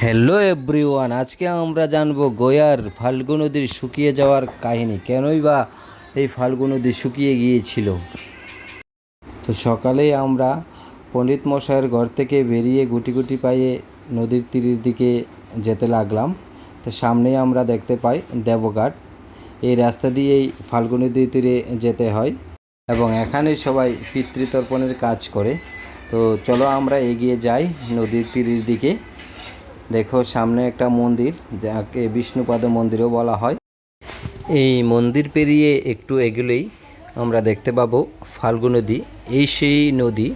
Hello everyone, আজকে আমরা জানবো গয়ার ফাল্গু নদীর শুকিয়ে যাওয়ার কাহিনী। কেনই বা এই ফাল্গু নদী শুকিয়ে গিয়েছিল। তো সকালেই আমরা পণ্ডিত মশাইয়ের ঘর থেকে বেরিয়ে গুটি গুটি পায়ে নদীর তীরের দিকে যেতে লাগলাম। তো সামনেই আমরা দেখতে পাই দেবঘাট। এই রাস্তা দিয়েই ফাল্গু নদীর তীরে যেতে হয় এবং এখানে সবাই পিতৃতর্পণের কাজ করে। তো চলো আমরা এগিয়ে যাই নদীর তীরের দিকে। দেখো সামনে একটা মন্দির, যাকে বিষ্ণুপাদ মন্দিরও বলা হয়। এই মন্দির পেরিয়ে একটু এগোলেই আমরা দেখতে পাবো ফাল্গু নদী। এই সেই নদী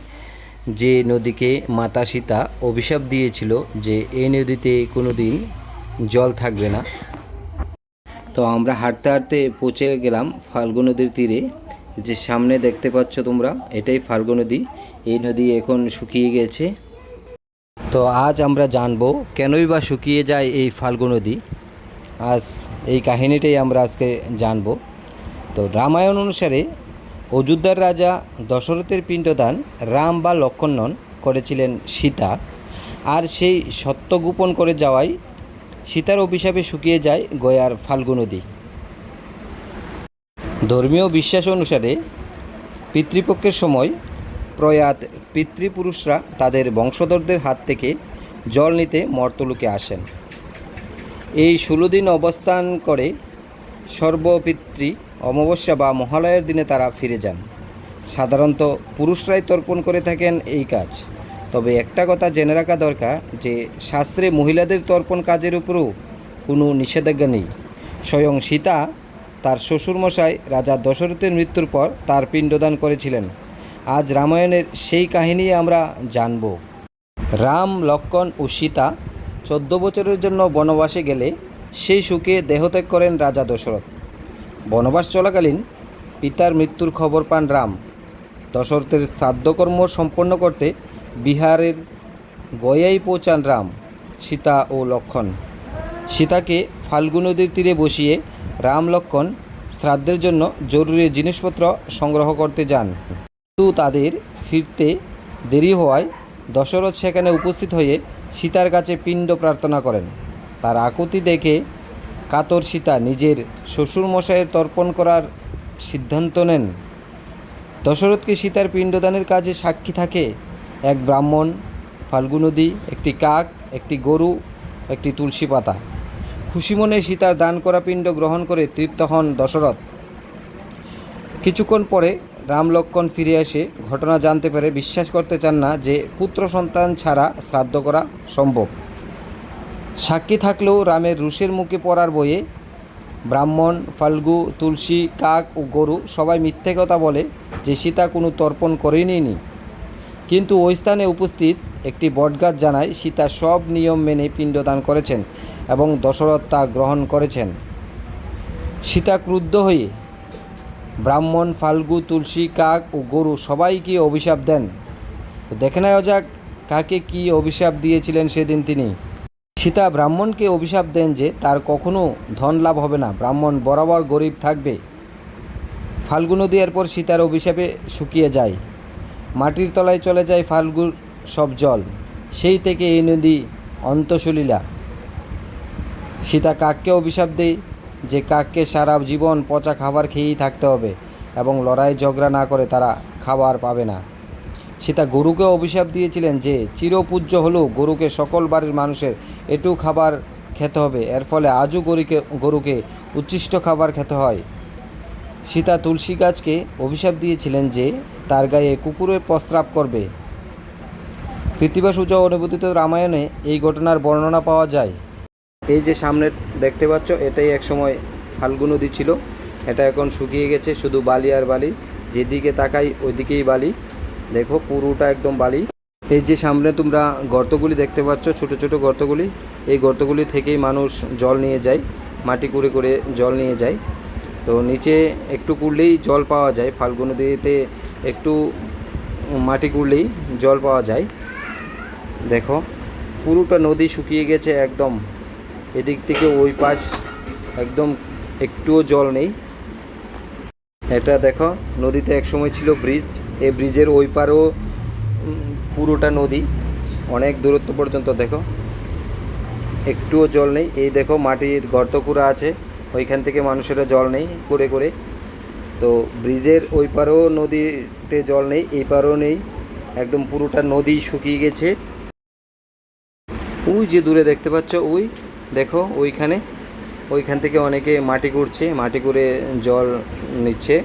যে নদীকে মাতা সীতা অভিশাপ দিয়েছিল যে এই নদীতে কোনো দিন জল থাকবে না। তো আমরা হাঁটতে হাঁটতে পৌঁছে গেলাম ফাল্গু নদীর তীরে। যে সামনে দেখতে পাচ্ছ তোমরা, এটাই ফাল্গু নদী। এই নদী এখন শুকিয়ে গেছে। তো আজ আমরা জানবো কেনই বা শুকিয়ে যায় এই ফাল্গু নদী। আজ এই কাহিনীটাই আমরা আজকে জানবো। তো রামায়ণ অনুসারে অযোধ্যার রাজা দশরথের পিণ্ডদান রাম বা লক্ষ্মণ করেছিলেন সীতা, আর সেই সত্য গোপন করে যাওয়ায় সীতার অভিশাপে শুকিয়ে যায় গয়ার ফাল্গু নদী। ধর্মীয় বিশ্বাস অনুসারে পিতৃপক্ষের সময় প্রয়াত পিতৃপুরুষরা তাদের বংশধরদের হাত থেকে জল নিতে মর্তলোকে আসেন। এই 16 দিন অবস্থান করে সর্বপিতৃ অমাবস্যা বা মহালয়ার দিনে তারা ফিরে যান। সাধারণত পুরুষরাই তর্পণ করে থাকেন এই কাজ। তবে একটা কথা জেনে রাখা দরকার যে শাস্ত্রে মহিলাদের তর্পণ কাজের উপরও কোনো নিষেধাজ্ঞা নেই। স্বয়ং সীতা তার শ্বশুরমশাই রাজা দশরথের মৃত্যুর পর তার পিণ্ডদান করেছিলেন। আজ রামায়ণের সেই কাহিনী আমরা জানব। রাম, লক্ষ্মণ ও সীতা 14 বছরের জন্য বনবাসে গেলে সেই সুখে দেহত্যাগ করেন রাজা দশরথ। বনবাস চলাকালীন পিতার মৃত্যুর খবর পান রাম। দশরথের শ্রাদ্ধকর্ম সম্পন্ন করতে বিহারের গয়ায় পৌঁছান রাম, সীতা ও লক্ষ্মণ। সীতাকে ফাল্গু নদীর তীরে বসিয়ে রাম লক্ষ্মণ শ্রাদ্ধের জন্য জরুরি জিনিসপত্র সংগ্রহ করতে যান। কিন্তু তাদের ফিরতে দেরি হওয়ায় দশরথ সেখানে উপস্থিত হয়ে সীতার কাছে পিণ্ড প্রার্থনা করেন। তার আকুতি দেখে কাতর সীতা নিজের শ্বশুরমশাইয়ের তর্পণ করার সিদ্ধান্ত নেন। দশরথকে সীতার পিণ্ডদানের কাজে সাক্ষী থাকে এক ব্রাহ্মণ, ফাল্গু নদী, একটি কাক, একটি গরু, একটি তুলসী পাতা। খুশি মনে সীতার দান করা পিণ্ড গ্রহণ করে তৃপ্ত হন দশরথ। কিছুক্ষণ পরে রাম লক্ষ্মণ ফিরে এসে ঘটনা জানতে পেরে বিশ্বাস করতে চান না যে পুত্র সন্তান ছাড়া শ্রাদ্ধ করা সম্ভব। সাক্ষী থাকলেও রামের রুষের মুখে পড়ার বয়ে ব্রাহ্মণ, ফাল্গু, তুলসী, কাক ও গরু সবাই মিথ্যে কথা বলে যে সীতা কোনো তর্পণ করেনি। কিন্তু ওই স্থানে উপস্থিত একটি বটগাছ জানায় সীতা সব নিয়ম মেনে পিণ্ডদান করেছেন এবং দশরথ তা গ্রহণ করেছেন। সীতা ক্রুদ্ধ হয়ে ব্রাহ্মণ, ফাল্গু, তুলসী, কাক ও গরু সবাইকে অভিশাপ দেন। দেখে নেওয়া যাক কাকে কি অভিশাপ দিয়েছিলেন সেদিন তিনি। সীতা ব্রাহ্মণকে অভিশাপ দেন যে তার কখনো ধন লাভ হবে না, ব্রাহ্মণ বরাবর গরিব থাকবে। ফাল্গু নদী এরপর সীতার অভিশাপে শুকিয়ে যায়। মাটির তলায় চলে যায় ফাল্গুর সব জল। সেই থেকে এই নদী অন্তঃসলীলা। সীতা কাককে অভিশাপ দেয় যে কাককে সারা জীবন পচা খাবার খেয়েই থাকতে হবে এবং লড়াই ঝগড়া না করে তারা খাবার পাবে না। সীতা গরুকে অভিশাপ দিয়েছিলেন যে চিরপূজ্য হলেও গরুকে সকল বাড়ির মানুষের একটু খাবার খেতে হবে। এর ফলে আজও গরুকে উচ্ছিষ্ট খাবার খেতে হয়। সীতা তুলসী গাছকে অভিশাপ দিয়েছিলেন যে তার গায়ে কুকুরের প্রস্রাব করবে। কৃত্তিবাস সূচক অনুবদিত রামায়ণে এই ঘটনার বর্ণনা পাওয়া যায়। এই যে সামনে দেখতে পাচ্ছ, এটাই একসময় ফাল্গু নদী ছিল। এটা এখন শুকিয়ে গেছে, শুধু বালি আর বালি। যেদিকে তাকাই ওইদিকেই বালি। দেখো পুরোটা একদম বালি। এই যে সামনে তোমরা গর্তগুলি দেখতে পাচ্ছ, ছোট ছোট গর্তগুলি, এই গর্তগুলি থেকেই মানুষ জল নিয়ে যায়, মাটি কুড়ে করে জল নিয়ে যায়। তো নিচে একটু কুড়লেই জল পাওয়া যায়। ফাল্গু নদীতে একটু মাটি কুড়লেই জল পাওয়া যায়। দেখো পুরোটা নদী শুকিয়ে গেছে একদম। এদিক থেকে ওই পাশ একদম একটুও জল নেই। এটা দেখো, নদীতে একসময় ছিল ব্রিজ। এই ব্রিজের ওই পারেও পুরোটা নদী, অনেক দূরত্ব পর্যন্ত। দেখো একটুও জল নেই। এই দেখো মাটির গর্ত করা আছে, ওইখান থেকে মানুষেরা জল নেই করে করে। তো ব্রিজের ওই পারেও নদীতে জল নেই, এই পারেও নেই, একদম পুরোটা নদী শুকিয়ে গেছে। ওই যে দূরে দেখতে পাচ্ছ, ওই দেখো ওইখানে, ওইখান থেকে অনেকে মাটি কুড়ছে, মাটি করে জল নিচ্ছে।